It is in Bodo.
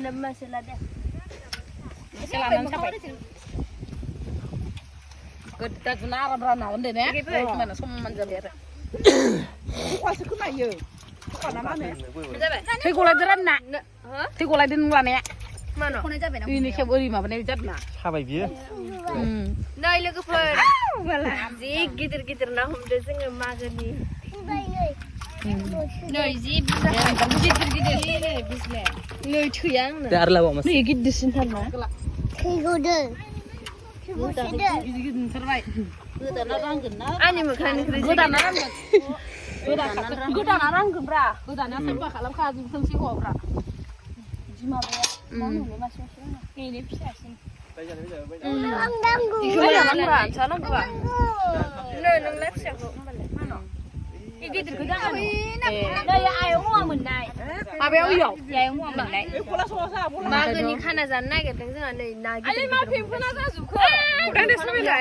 Masalah dia. Masalah sampai. Kita jenar berana onde ne. Mana semua manjat. Kuah sekuna ye. Kuah nama ne. Tapi kalau jalan nak. Tapi kalau di nungguan ya. Mana? Ini siapa ori mah benar jalan. Habai biar. Nah, ini ke plan. Zig gitir-gitir nah humde sing makan ni. No, zig gitir-gitir bisle. No, chuyang. Dah arlah bawa mas. Ni gitir sintan mah. Ani makan kerja. Godan orang gebra. Godan apa kalau kau fungsi kobra. Jima be. Mana ni masuk sini. Ini bisa sih. Ikhwan sana gua. No, nang left siya ko. Mana? Gitir ko dah. Nah, ya ayam muang menai. Apa yang uyau? Ya ayam muang menai. Kulah sosa kulah. Makan ni kana zan na ke teng zan na. Alim apa pun ada suka. Kan dia semua dah.